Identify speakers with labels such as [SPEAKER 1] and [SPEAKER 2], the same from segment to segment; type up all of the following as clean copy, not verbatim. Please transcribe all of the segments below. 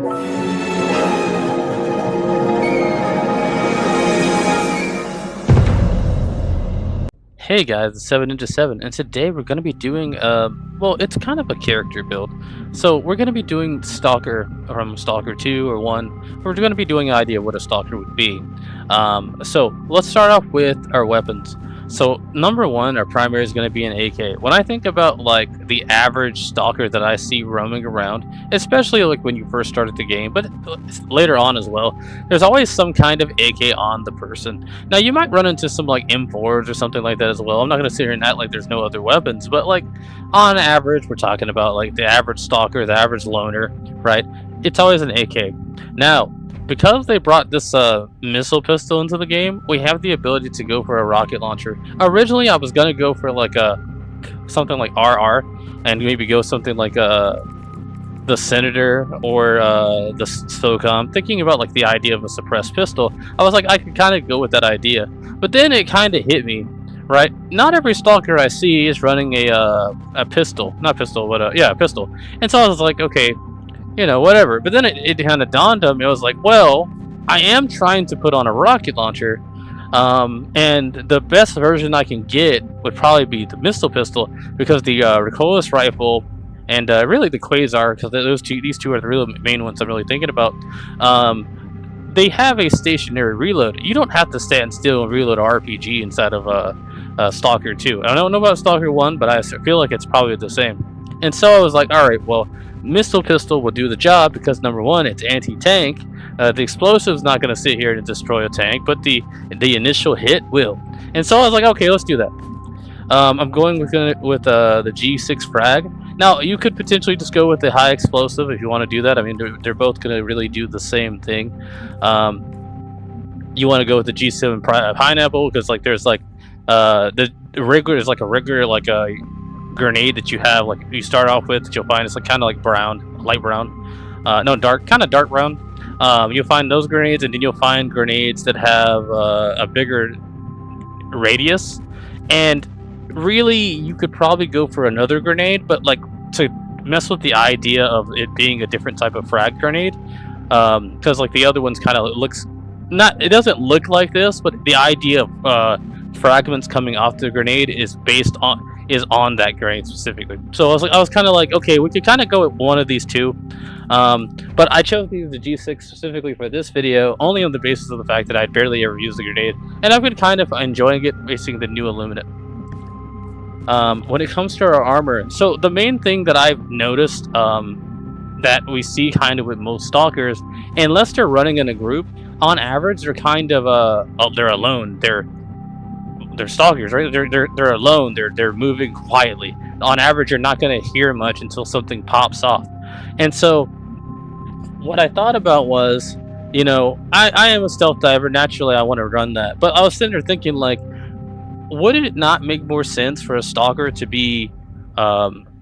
[SPEAKER 1] Hey guys, it's 7 and today we're going to be doing, well, it's kind of a character build. So we're going to be doing Stalker from Stalker 2 or 1. We're going to be doing an idea of what a Stalker would be. So let's start off with our weapons. So number one, our primary is going to be an AK. When I think about like the average Stalker that I see roaming around, especially like when you first started the game, but later on as well, there's always some kind of AK on the person. Now you might run into some like M4s or something like that as well. I'm not going to sit here and act like there's no other weapons, but like on average, we're talking about like the average Stalker, the average loner, right? It's always an AK. Now, because they brought this missile pistol into the game, we have the ability to go for a rocket launcher. Originally, I was gonna go for like something like RR, and maybe go something like the Senator or the S.T.A.L.K.E.R. I'm thinking about like the idea of a suppressed pistol. I was like, I could kind of go with that idea, but then it kind of hit me, right? Not every Stalker I see is running a pistol, not pistol, but yeah, a pistol. And so I was like, okay, you know, whatever. But then it kind of dawned on me. I was like, well, I am trying to put on a rocket launcher, and the best version I can get would probably be the missile pistol, because the recoilless rifle and really the Quasar, because these two are the real main ones I'm really thinking about. They have a stationary reload. You don't have to stand still and reload an RPG inside of Stalker 2. I don't know about Stalker 1, but I feel like it's probably the same. And so I was like, all right, well, missile pistol will do the job because number one, it's anti-tank. The explosive's not going to sit here and destroy a tank, but the initial hit will. And so I was like, okay, let's do that. I'm going with the G6 frag. Now you could potentially just go with the high explosive if you want to do that. I mean, they're both going to really do the same thing. You want to go with the G7 pineapple because like there's like the regular is like a regular like a grenade that you have, like you start off with, that you'll find it's like kind of like brown, light brown, no, dark, kind of dark brown. You'll find those grenades, and then you'll find grenades that have a bigger radius. And really, you could probably go for another grenade, but like to mess with the idea of it being a different type of frag grenade, because like the other one's kind of looks it doesn't look like this, but the idea of fragments coming off the grenade is on that grenade specifically. So I was kind of like, okay, we could kind of go with one of these two, but I chose the G6 specifically for this video only on the basis of the fact that I barely ever used the grenade, and I've been kind of enjoying it, basing the new Illuminate. When it comes to our armor, so the main thing that I've noticed that we see kind of with most Stalkers, unless they're running in a group, on average they're kind of they're alone. They're Stalkers, right? They're alone. They're moving quietly. On average, you're not going to hear much until something pops off. And so, what I thought about was, you know, I am a stealth diver. Naturally, I want to run that. But I was sitting there thinking, like, would it not make more sense for a Stalker to be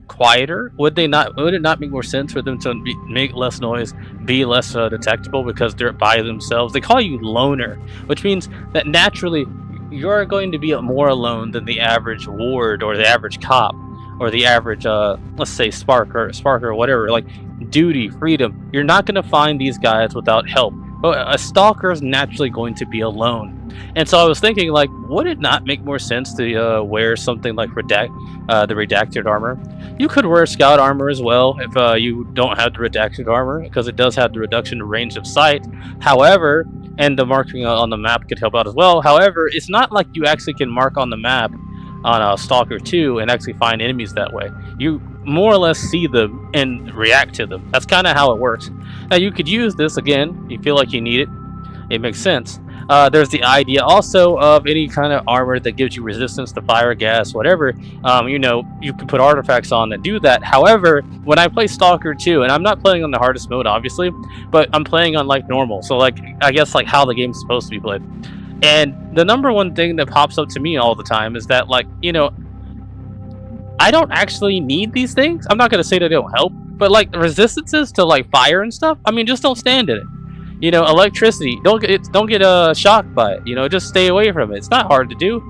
[SPEAKER 1] quieter? Would it not make more sense for them to make less noise, be less detectable because they're by themselves? They call you loner, which means that naturally you're going to be more alone than the average ward or the average cop or the average let's say spark or whatever, like duty, freedom. You're not going to find these guys without help. But a Stalker is naturally going to be alone. And so I was thinking, like, would it not make more sense to wear something like the redacted armor? You could wear scout armor as well if you don't have the redacted armor, because it does have the reduction in range of sight. However, and the marking on the map could help out as well. However, it's not like you actually can mark on the map on Stalker 2 and actually find enemies that way. You more or less see them and react to them. That's kind of how it works. Now you could use this again. You feel like you need it. It makes sense. There's the idea also of any kind of armor that gives you resistance to fire, gas, whatever. You know, you can put artifacts on that do that. However, when I play Stalker 2, and I'm not playing on the hardest mode, obviously, but I'm playing on like normal. So like, I guess like how the game's supposed to be played. And the number one thing that pops up to me all the time is that, like, you know, I don't actually need these things. I'm not going to say that they don't help, but like resistances to like fire and stuff, I mean, just don't stand in it. You know, electricity, don't get shocked by it. You know, just stay away from it. It's not hard to do.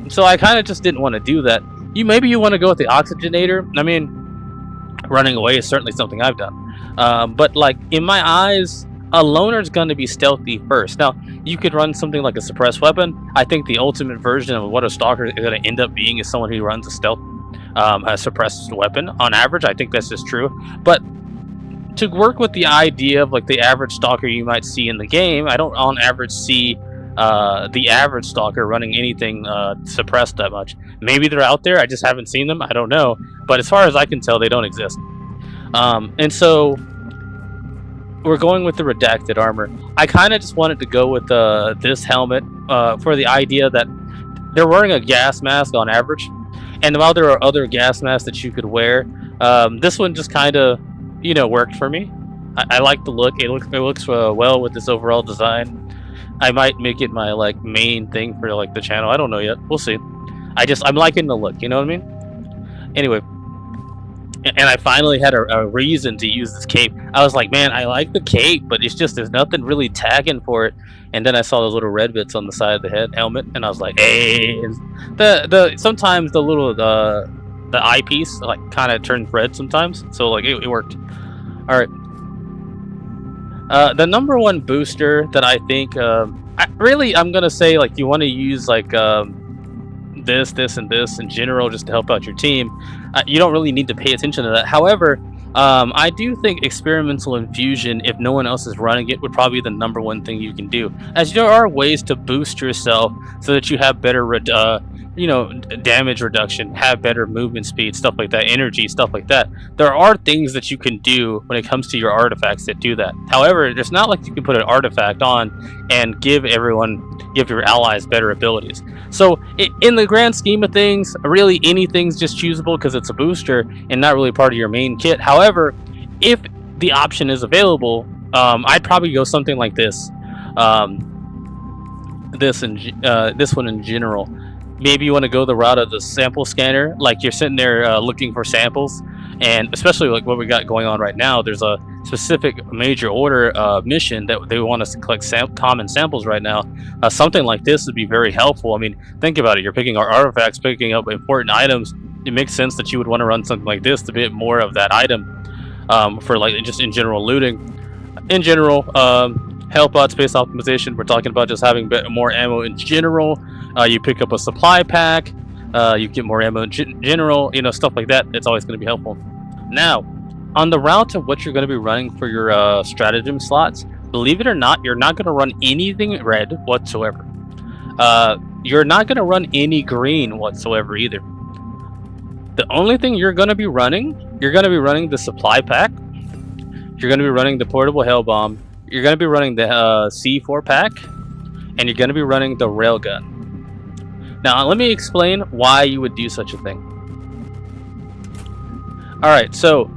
[SPEAKER 1] So I kind of just didn't want to do that. Maybe you want to go with the oxygenator. I mean, running away is certainly something I've done. But like in my eyes, a loner's gonna be stealthy first. Now, you could run something like a suppressed weapon. I think the ultimate version of what a stalker is gonna end up being is someone who runs a suppressed weapon. On average, I think that's just true. But to work with the idea of like the average stalker you might see in the game, I don't on average see the average stalker running anything suppressed that much. Maybe they're out there, I just haven't seen them, I don't know. But as far as I can tell, they don't exist. And so we're going with the redacted armor. I kind of just wanted to go with this helmet for the idea that they're wearing a gas mask on average. And while there are other gas masks that you could wear, this one just kind of, you know, worked for me. I like the look. It looks well with this overall design. I might make it my like main thing for like the channel. I don't know yet. We'll see. I'm liking the look. You know what I mean? Anyway, and I finally had a reason to use this cape. I was like, man, I like the cape, but it's just there's nothing really tagging for it. And then I saw those little red bits on the side of the helmet, and I was like, hey, sometimes the little the eyepiece like kind of turns red sometimes, so like it worked. All right. The number one booster that I think, I'm gonna say like you want to use like this, and this in general just to help out your team. You don't really need to pay attention to that. However, I do think experimental infusion, if no one else is running it, would probably be the number one thing you can do, as there are ways to boost yourself so that you have better damage reduction, have better movement speed, stuff like that, energy, stuff like that. There are things that you can do when it comes to your artifacts that do that. However, it's not like you can put an artifact on and give your allies better abilities. So in the grand scheme of things, really anything's just choosable because it's a booster and not really part of your main kit. However, if the option is available, I'd probably go something like this. This one in general. Maybe you want to go the route of the sample scanner, like you're sitting there looking for samples, and especially like what we got going on right now, there's a specific major order mission that they want us to collect common samples right now. Something like this would be very helpful. I mean, think about it. You're picking our artifacts, picking up important items. It makes sense that you would want to run something like this to get more of that item for like just in general looting. In general, Hellbot space optimization, we're talking about just having more ammo in general. You pick up a supply pack, you get more ammo in general, you know, stuff like that. It's always going to be helpful. Now, on the route of what you're going to be running for your stratagem slots, believe it or not, you're not going to run anything red whatsoever. You're not going to run any green whatsoever either. The only thing you're going to be running the supply pack. You're going to be running the portable hell bomb. You're going to be running the C4 pack, and you're going to be running the railgun. Now, let me explain why you would do such a thing. Alright, so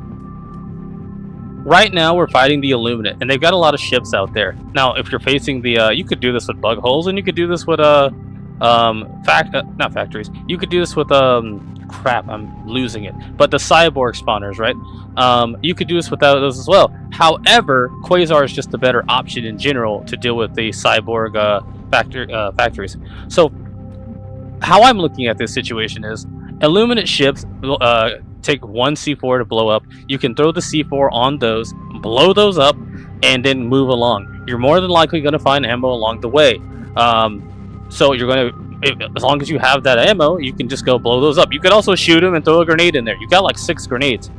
[SPEAKER 1] right now we're fighting the Illuminate, and they've got a lot of ships out there. Now, if you're facing the, you could do this with bug holes, and you could do this with, not factories. You could do this with, crap, I'm losing it. But the cyborg spawners, right? You could do this without those as well. However, Quasar is just a better option in general to deal with the cyborg factories. So, how I'm looking at this situation is, Illuminate ships take one C4 to blow up. You can throw the C4 on those, blow those up, and then move along. You're more than likely going to find ammo along the way. So you're going to, as long as you have that ammo, you can just go blow those up. You could also shoot them and throw a grenade in there. You got like 6 grenades.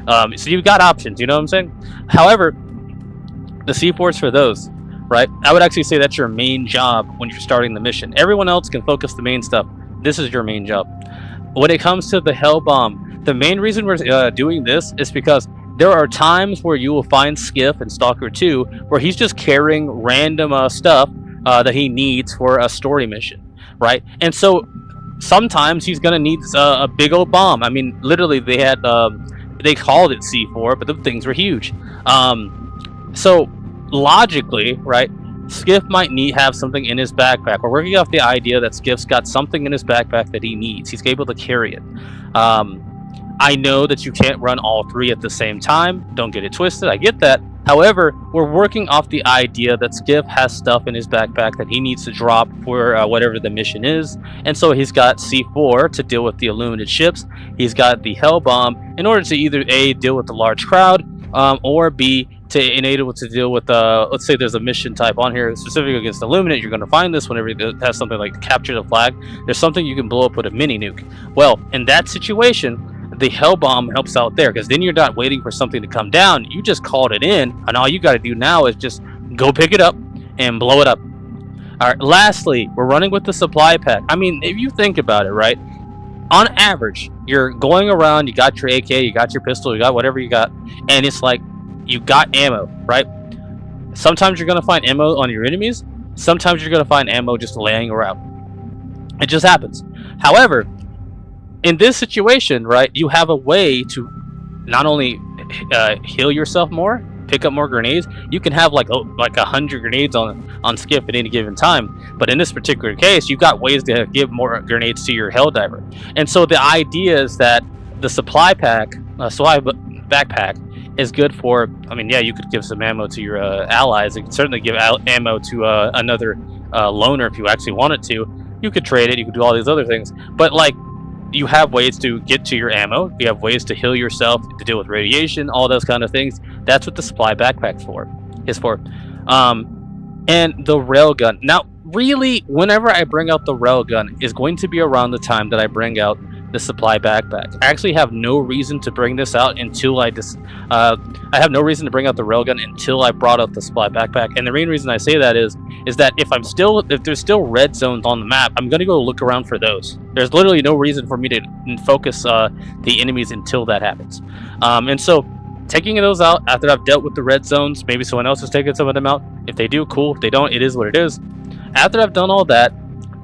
[SPEAKER 1] So you've got options, you know what I'm saying? However, the C4's for those, right? I would actually say that's your main job when you're starting the mission. Everyone else can focus the main stuff. This is your main job. When it comes to the Hell Bomb, the main reason we're doing this is because there are times where you will find Skiff in Stalker 2 where he's just carrying random stuff that he needs for a story mission, right? And so sometimes he's gonna need a big old bomb. I mean, literally, they had they called it C4, but the things were huge. So logically, right, Skiff might have something in his backpack. We're working off the idea that Skiff's got something in his backpack that he needs. He's able to carry it. I know that you can't run all 3 at the same time. Don't get it twisted. I get that. However, we're working off the idea that Skiff has stuff in his backpack that he needs to drop for whatever the mission is. And so he's got C4 to deal with the Illuminate ships. He's got the Hell Bomb in order to either A, deal with the large crowd, or B, to enable to deal with, let's say there's a mission type on here specifically against Illuminate. You're going to find this whenever it has something like capture the flag. There's something you can blow up with a mini nuke. Well, in that situation, the Hell Bomb helps out there, because then you're not waiting for something to come down. You just called it in, and all you got to do now is just go pick it up and blow it up. All right, lastly, we're running with the supply pack. I mean, if you think about it, right, on average, you're going around, you got your AK, you got your pistol, you got whatever you got, and it's like you got ammo, right? Sometimes you're going to find ammo on your enemies. Sometimes you're going to find ammo just laying around. It just happens. However, in this situation, right, you have a way to not only heal yourself more, pick up more grenades. You can have like 100 grenades on skiff at any given time, but in this particular case, you've got ways to give more grenades to your Helldiver. And so the idea is that the supply pack, backpack, is good for, I mean, yeah, you could give some ammo to your allies. You could certainly give ammo to another loner if you actually wanted to. You could trade it, you could do all these other things, but like, you have ways to get to your ammo, you have ways to heal yourself, to deal with radiation, all those kind of things. That's what the supply backpack is for. And the railgun. Now, really, whenever I bring out the railgun is going to be around the time that I bring out the supply backpack. I actually have no reason to bring this out until I have no reason to bring out the railgun until I brought out the supply backpack. And the main reason I say that is that if there's still red zones on the map, I'm gonna go look around for those. There's literally no reason for me to focus the enemies until that happens. And so taking those out after I've dealt with the red zones, maybe someone else is taking some of them out. If they do, cool. If they don't, it is what it is. After I've done all that,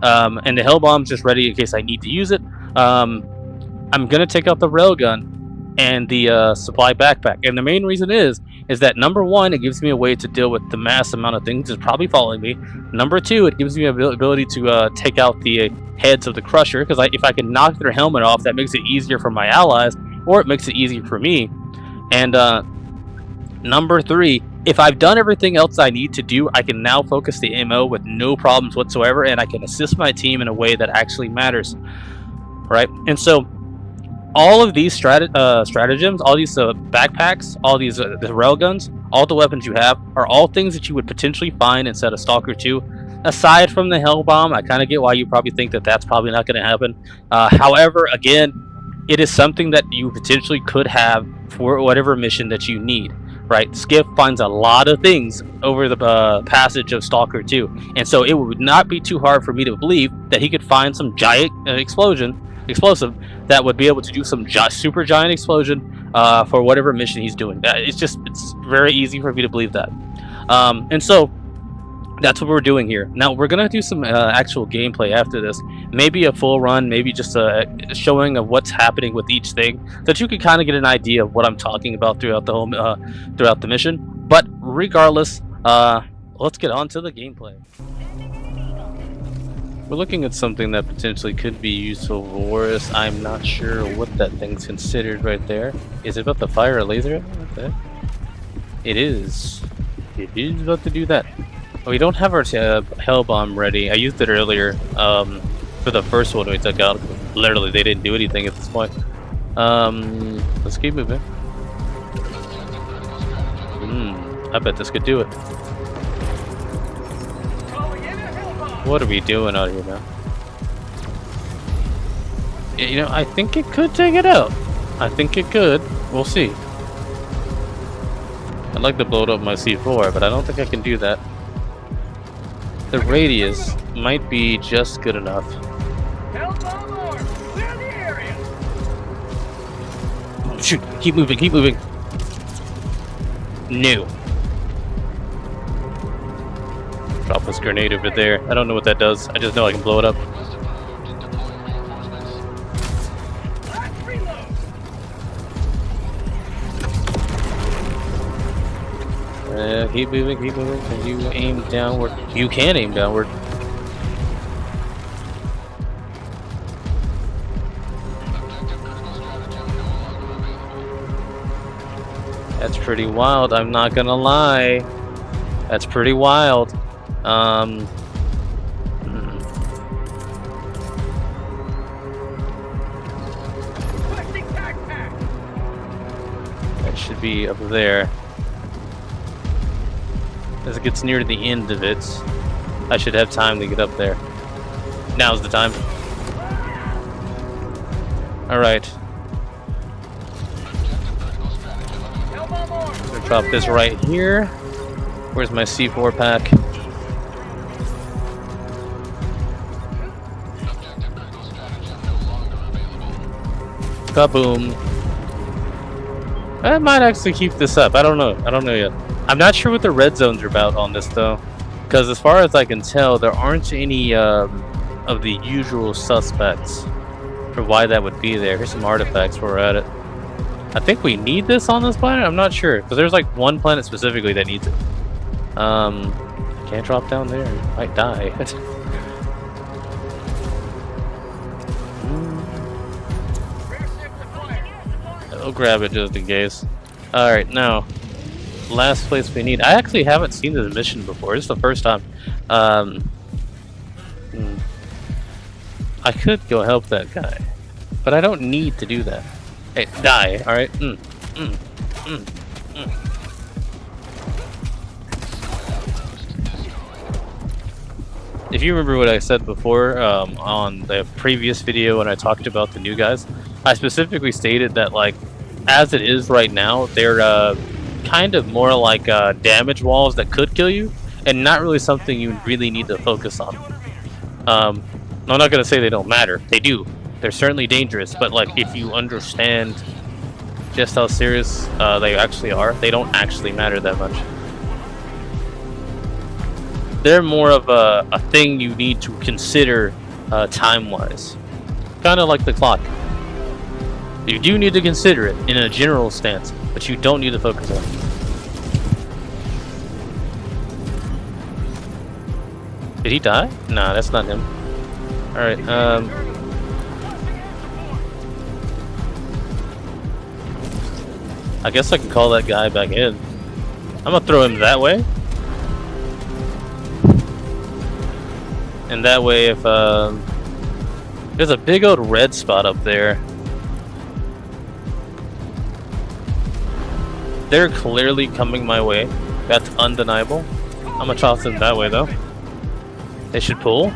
[SPEAKER 1] and the Hell Bomb's just ready in case I need to use it, I'm gonna take out the railgun and the supply backpack. And the main reason is that number one, it gives me a way to deal with the mass amount of things that's probably following me. Number two, it gives me the ability to take out the heads of the Crusher, because if I can knock their helmet off, that makes it easier for my allies, or it makes it easier for me. And number three, if I've done everything else I need to do, I can now focus the ammo with no problems whatsoever, and I can assist my team in a way that actually matters, right? And so all of these stratagems, all these backpacks, all these the railguns, all the weapons you have are all things that you would potentially find inside of Stalker 2. Aside from the Hell Bomb, I kind of get why you probably think that that's probably not going to happen. However, again, it is something that you potentially could have for whatever mission that you need, right? Skiff finds a lot of things over the passage of Stalker 2, and so it would not be too hard for me to believe that he could find some giant explosive that would be able to do some super giant explosion for whatever mission he's doing. It's very easy for me to believe that. And so that's what we're doing here. Now we're gonna do some actual gameplay after this, maybe a full run, maybe just a showing of what's happening with each thing, so that you can kind of get an idea of what I'm talking about throughout the whole throughout the mission. But regardless, let's get on to the gameplay. We're looking at something that potentially could be useful for us. I'm not sure what that thing's considered right there. Is it about to fire a laser? What the heck? It is. It is about to do that. We don't have our Hell Bomb ready. I used it earlier for the first one we took out. Literally, they didn't do anything at this point. Let's keep moving. I bet this could do it. What are we doing out here now? You know, I think it could take it out. I think it could. We'll see. I'd like to blow it up my C4, but I don't think I can do that. The radius might be just good enough. Oh, shoot! Keep moving, keep moving. No. Drop this grenade over there. I don't know what that does. I just know I can blow it up. Keep moving, keep moving. Can you aim downward? You can aim downward. That's pretty wild, I'm not gonna lie. That's pretty wild. That should be up there. As it gets near to the end of it, I should have time to get up there. Now's the time. Alright. I'm gonna drop this right here. Where's my C4 pack? Kaboom. I might actually keep this up. I don't know. I don't know yet. I'm not sure what the red zones are about on this though. Because as far as I can tell, there aren't any of the usual suspects for why that would be there. Here's some artifacts while we're at it. I think we need this on this planet? I'm not sure. Because there's like one planet specifically that needs it. Can't drop down there. Might die. I'll grab it just in case. Alright, now. Last place we need. I actually haven't seen this mission before. This is the first time. I could go help that guy. But I don't need to do that. Hey, die, alright? If you remember what I said before on the previous video when I talked about the new guys, I specifically stated that, like, as it is right now, they're kind of more like damage walls that could kill you, and not really something you really need to focus on. I'm not going to say they don't matter. They do. They're certainly dangerous, but like if you understand just how serious they actually are, they don't actually matter that much. They're more of a thing you need to consider time-wise. Kind of like the clock. You do need to consider it in a general stance, but you don't need to focus on it. Did he die? Nah, that's not him. Alright, I guess I can call that guy back in. I'm gonna throw him that way. And that way if, there's a big old red spot up there. They're clearly coming my way. That's undeniable. I'm gonna toss them that way though. They should pull.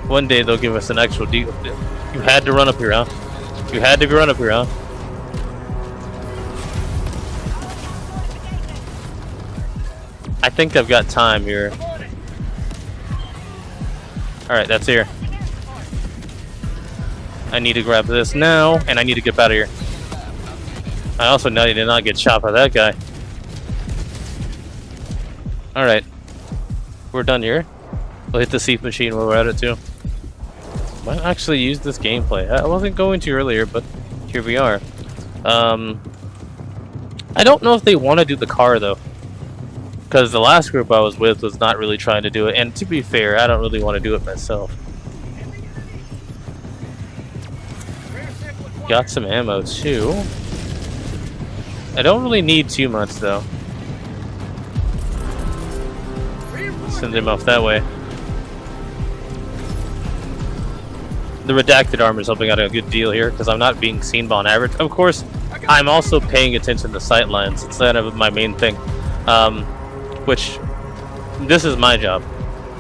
[SPEAKER 1] One day they'll give us an actual deal. You had to run up here, huh? You had to be run up here, huh? I think I've got time here. Alright, that's here. I need to grab this now, and I need to get out of here. I also need to not get shot by that guy. Alright. We're done here. We'll hit the seat machine while we're at it too. Might actually use this gameplay. I wasn't going to earlier, but here we are. I don't know if they want to do the car though. Because the last group I was with was not really trying to do it, and to be fair, I don't really want to do it myself. Got some ammo too. I don't really need too much though. Send him off that way. The redacted armor is helping out a good deal here because I'm not being seen by on average. Of course, I'm also paying attention to sight lines. It's kind of my main thing. Which, this is my job,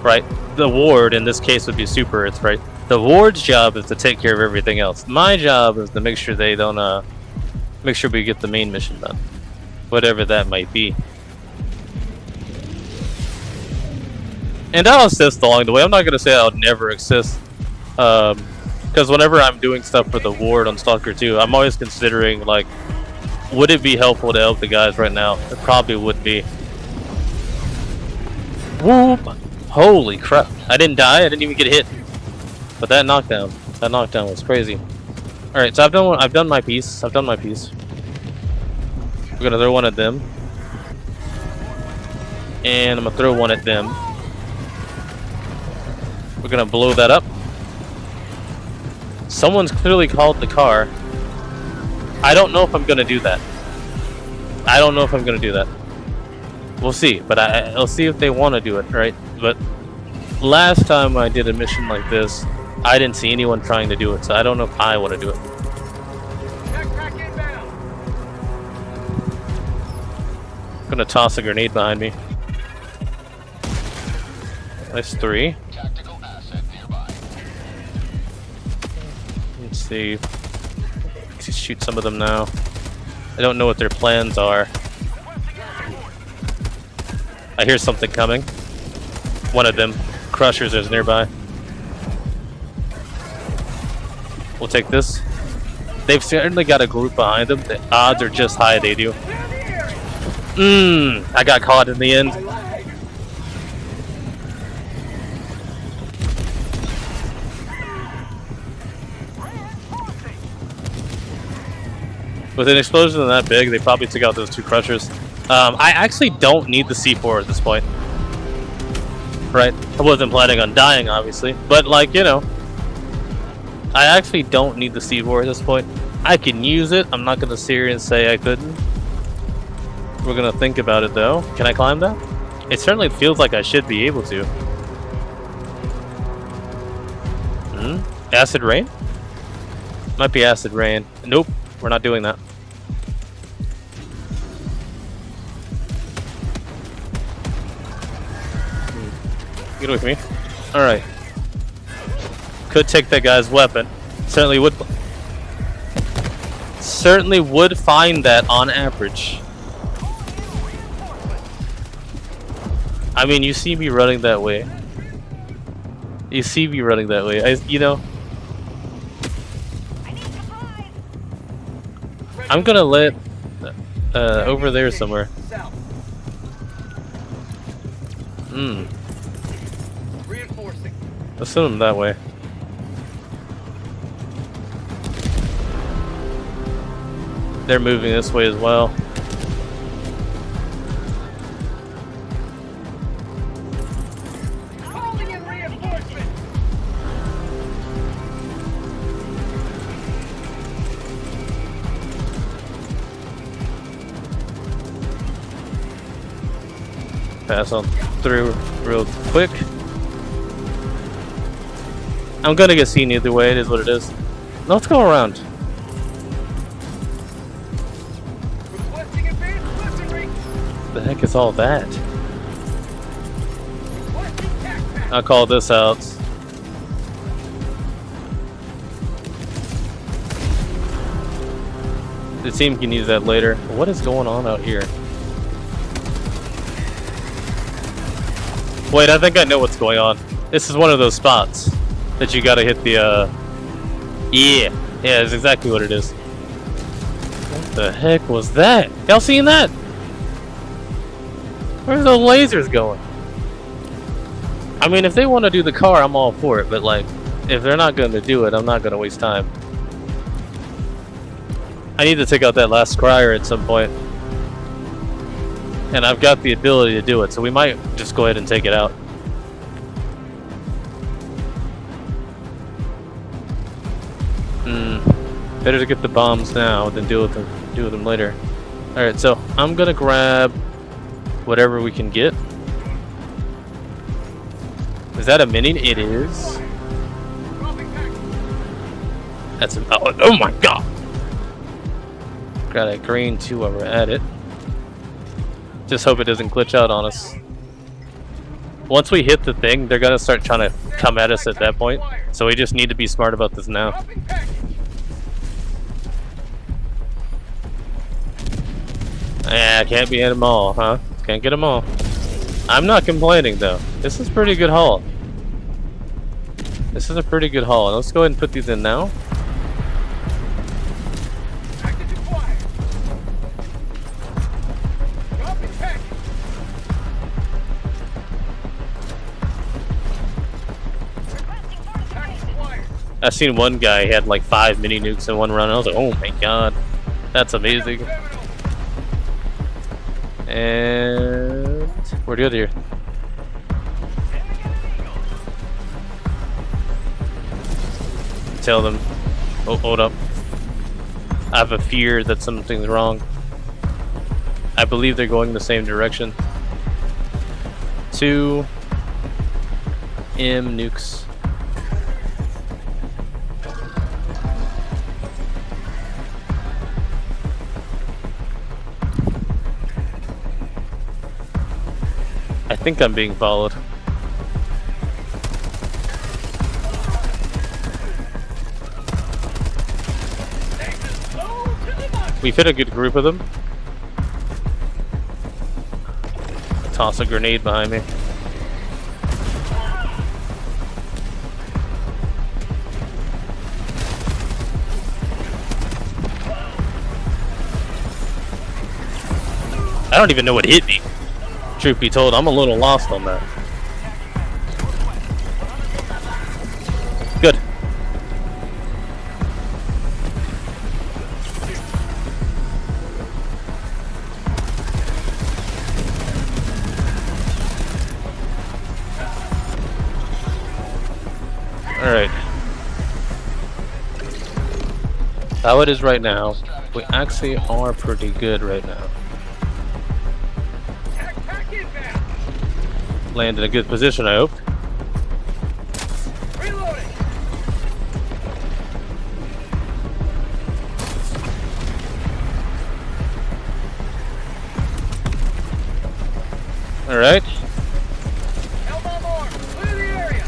[SPEAKER 1] right? The ward in this case would be Super Earth, right? The ward's job is to take care of everything else. My job is to make sure they don't, make sure we get the main mission done. Whatever that might be. And I'll assist along the way. I'm not going to say I'll never assist. Because whenever I'm doing stuff for the ward on S.T.A.L.K.E.R 2, I'm always considering, like, would it be helpful to help the guys right now? It probably would be. Whoop! Holy crap. I didn't die, I didn't even get hit. But that knockdown was crazy. Alright, so I've done my piece. We're gonna throw one at them. And I'm gonna throw one at them. We're gonna blow that up. Someone's clearly called the car. I don't know if I'm gonna do that. We'll see, but I'll see if they want to do it, right? But last time I did a mission like this, I didn't see anyone trying to do it, so I don't know if I want to do it. I'm gonna toss a grenade behind me. Nice 3. Let's see. Let's just shoot some of them now. I don't know what their plans are. I hear something coming. One of them crushers is nearby. We'll take this. They've certainly got a group behind them. The odds are just high they do. I got caught in the end. With an explosion that big, they probably took out those 2 crushers. I actually don't need the C4 at this point. Right? I wasn't planning on dying, obviously. But, like, you know, I actually don't need the C4 at this point. I can use it. I'm not going to sit here and say I couldn't. We're going to think about it, though. Can I climb that? It certainly feels like I should be able to. Acid rain? Might be acid rain. Nope. We're not doing that. Get with me. Alright. Could take that guy's weapon. Certainly would find that on average. I mean, you see me running that way. You see me running that way. You know. I'm gonna let over there somewhere. Let's send them that way. They're moving this way as well.
[SPEAKER 2] Calling in reinforcement.
[SPEAKER 1] Pass on through real quick. I'm gonna get seen either way, it is what it is. Let's go around.
[SPEAKER 2] Requesting advanced weaponry.
[SPEAKER 1] The heck is all that?
[SPEAKER 2] Requesting tac.
[SPEAKER 1] I'll call this out. The team can use that later. What is going on out here? Wait, I think I know what's going on. This is one of those spots that you gotta hit the, yeah, that's exactly what it is. What the heck was that? Y'all seen that? Where's those lasers going? I mean, if they want to do the car, I'm all for it, but like, if they're not gonna do it, I'm not gonna waste time. I need to take out that last crier at some point. And I've got the ability to do it, so we might just go ahead and take it out. Better to get the bombs now than deal with them later. Alright, so I'm gonna grab whatever we can get. Is that a mini? It is. That's a, oh my god! Got a green too while we're at it. Just hope it doesn't glitch out on us. Once we hit the thing, they're gonna start trying to come at us at that point. So we just need to be smart about this now. Yeah, can't be in them all, huh? Can't get them all. I'm not complaining though. This is pretty good haul. This is a pretty good haul. Let's go ahead and put these in now. I seen one guy had like 5 mini nukes in one run. I was like, oh my god, that's amazing. And where'd you go here? Tell them. Oh, hold up. I have a fear that something's wrong. I believe they're going the same direction. 2 M nukes. think I'm being followed. We've hit a good group of them. Toss a grenade behind me. I don't even know what hit me. Truth be told, I'm a little lost on that. Good. Alright. How it is right now, we actually are pretty good right now. Land in a good position, I hope.
[SPEAKER 2] Reloading.
[SPEAKER 1] Alright.
[SPEAKER 2] Elbow more. Clear the area.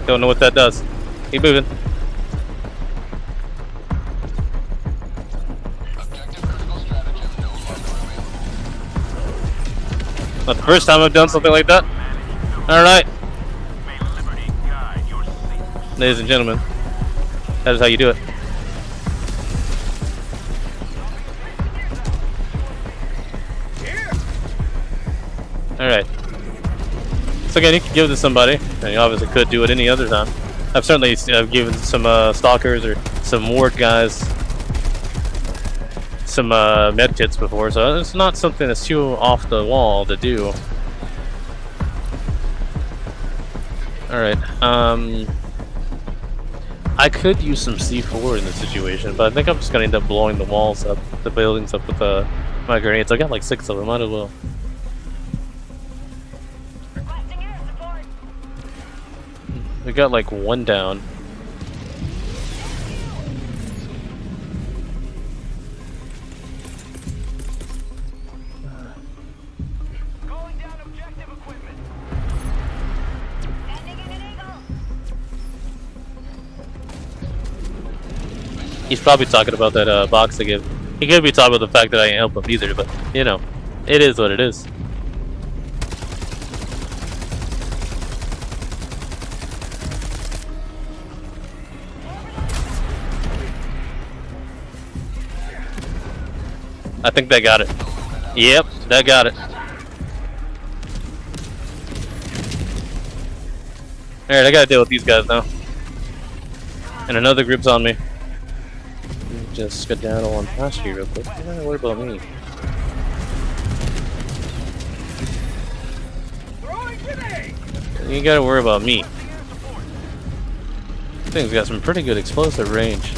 [SPEAKER 1] Don't know what that does. Keep moving. Not the first time I've done something like that. Alright. Ladies and gentlemen, that is how you do it. Alright. So again, you could give it to somebody, and you obviously could do it any other time. I've certainly given some stalkers or some ward guys some med kits before, so it's not something that's too off the wall to do. Alright, I could use some C4 in this situation, but I think I'm just gonna end up blowing the walls up, the buildings up with my grenades. I got like 6 of them, might as well.
[SPEAKER 3] Requesting air support.
[SPEAKER 1] We got like 1 down.
[SPEAKER 2] Calling down objective equipment.
[SPEAKER 3] Sending in an eagle.
[SPEAKER 1] He's probably talking about that box I gave. He could be talking about the fact that I ain't help him either, but you know, it is what it is. I think they got it. Yep, they got it. Alright, I gotta deal with these guys now. And another group's on me. Just skedaddle on past you real quick. You don't worry about me.
[SPEAKER 2] Throwing grenade.
[SPEAKER 1] You gotta worry about me. This thing's got some pretty good explosive range.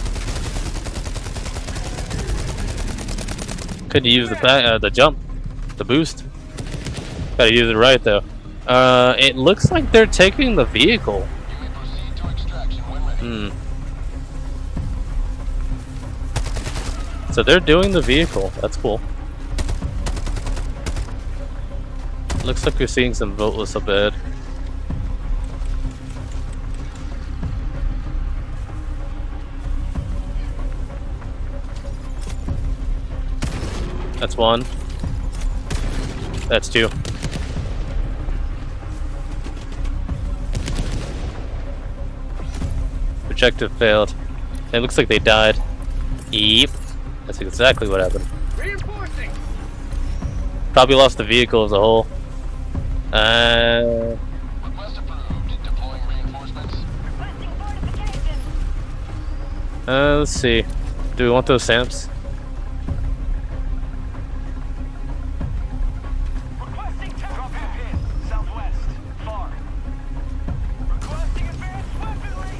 [SPEAKER 1] Could use the jump, the boost. Gotta use it right though. It looks like they're taking the vehicle. So they're doing the vehicle. That's cool. Looks like we're seeing some voteless up ahead. That's 1. That's 2. Objective failed. It looks like they died. Yep. That's exactly what happened.
[SPEAKER 2] Reinforcing.
[SPEAKER 1] Probably lost the vehicle as a whole.
[SPEAKER 3] Request approved. Deploying reinforcements. Requesting fortification.
[SPEAKER 1] Let's see. Do we want those SAMPs?
[SPEAKER 2] Requesting drop hit. Southwest. Far. Requesting advanced weaponry.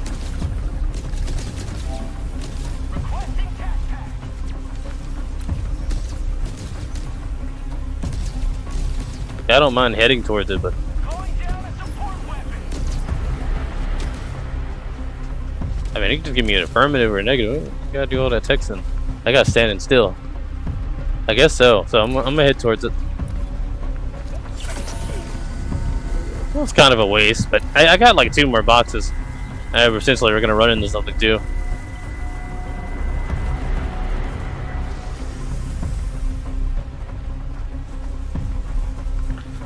[SPEAKER 2] Requesting tac pack.
[SPEAKER 1] I don't mind heading towards it, but
[SPEAKER 2] Calling down a support weapon.
[SPEAKER 1] I mean, you can just give me an affirmative or a negative. You gotta do all that texting. I got standing still. I guess so. So I'm gonna head towards it. Well, it's kind of a waste, but I got like 2 more boxes. Essentially, we're gonna run into something too.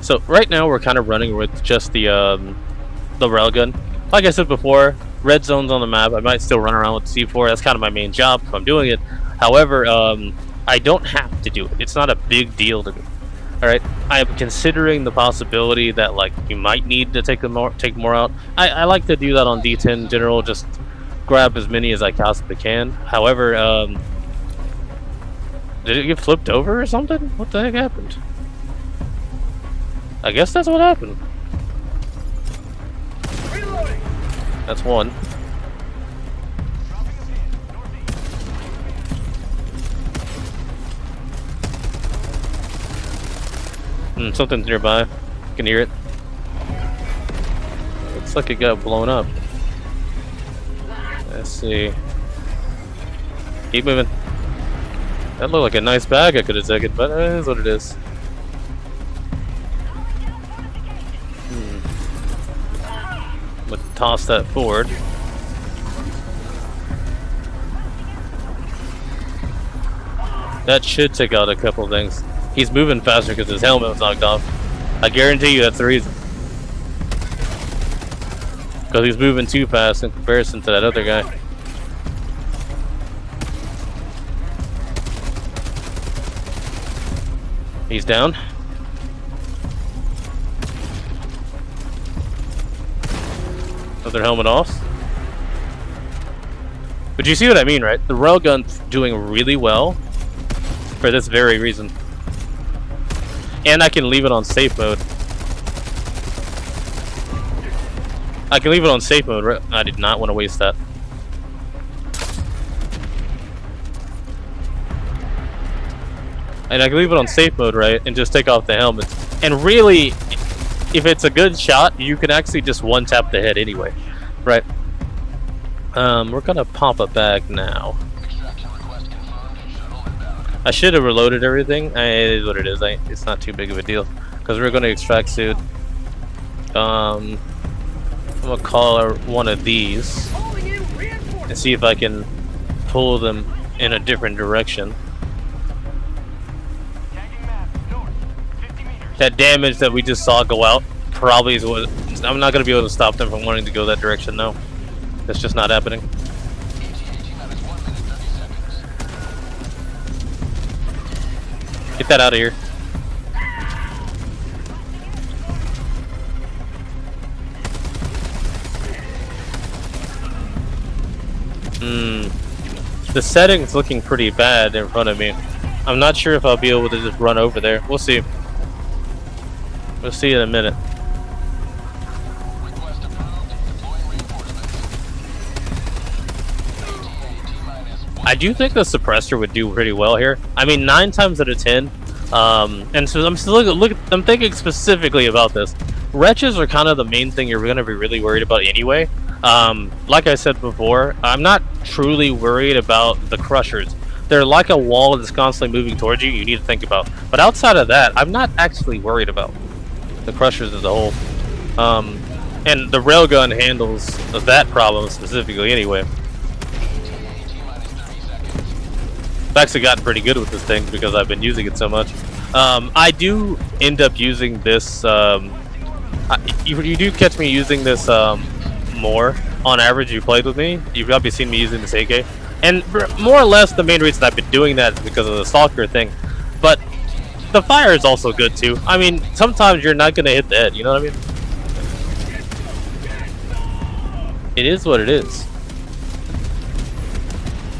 [SPEAKER 1] So right now we're kind of running with just the railgun. Like I said before, red zones on the map. I might still run around with the C4. That's kind of my main job if I'm doing it. However, I don't have to do it. It's not a big deal to me. All right, I am considering the possibility that like you might need to take more out. I like to do that on D10 in general. Just grab as many as I possibly can. However, did it get flipped over or something? What the heck happened? I guess that's what happened.
[SPEAKER 2] Reloading.
[SPEAKER 1] That's one. Something's nearby. You can hear it. Looks like it got blown up. Let's see. Keep moving. That looked like a nice bag I could have taken, but it is what it is. I'm gonna toss that forward. That should take out a couple of things. He's moving faster because his helmet was knocked off. I guarantee you that's the reason. Because he's moving too fast in comparison to that other guy. He's down. Another helmet off. But you see what I mean, right? The railgun's doing really well for this very reason. And I can leave it on safe mode. I can leave it on safe mode, right? I did not want to waste that. And I can leave it on safe mode, right? And just take off the helmet. And really, if it's a good shot, you can actually just one-tap the head anyway. Right? We're gonna pop a bag now. I should have reloaded everything. It is what it is. It's not too big of a deal. Because we're gonna extract soon. I'm gonna call one of these. And see if I can pull them in a different direction. That damage that we just saw go out probably is what... I'm not going to be able to stop them from wanting to go that direction, though. That's just not happening. Get that out of here. The setting's looking pretty bad in front of me. I'm not sure if I'll be able to just run over there. We'll see. We'll see in a minute. I do think the suppressor would do pretty well here. I mean, 9 times out of 10. And so I'm still I'm thinking specifically about this. Wretches are kind of the main thing you're going to be really worried about anyway. Like I said before, I'm not truly worried about the crushers. They're like a wall that's constantly moving towards you. You need to think about. But outside of that, I'm not actually worried about the crushers as a whole. And the railgun handles that problem specifically anyway. I've actually gotten pretty good with this thing because I've been using it so much. I do end up using this. You do catch me using this more on average. You played with me. You've probably seen me using this AK. And more or less, the main reason I've been doing that is because of the S.T.A.L.K.E.R thing. But the fire is also good too. I mean, sometimes you're not gonna hit the head. You know what I mean? It is what it is.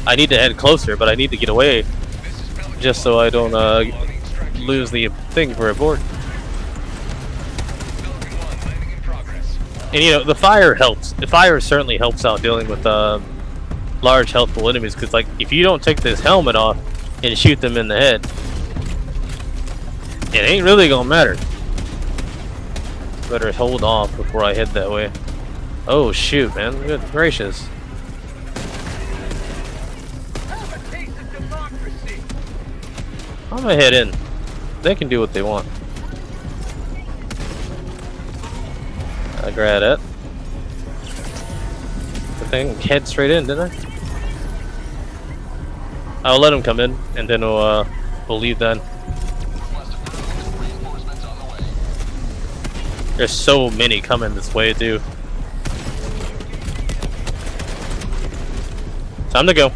[SPEAKER 1] I need to head closer, but I need to get away just so I don't lose the thing for a board. And you know, the fire helps. The fire certainly helps out dealing with large healthful enemies, because like if you don't take this helmet off and shoot them in the head, it ain't really gonna matter. Better hold off before I head that way. Oh shoot, man! Good gracious! I'm gonna head in. They can do what they want. I grab it. The thing head straight in, didn't I? I'll let him come in, and then we'll leave then.
[SPEAKER 3] Request approved. Reinforcements on the way.
[SPEAKER 1] There's so many coming this way, too. Time to go.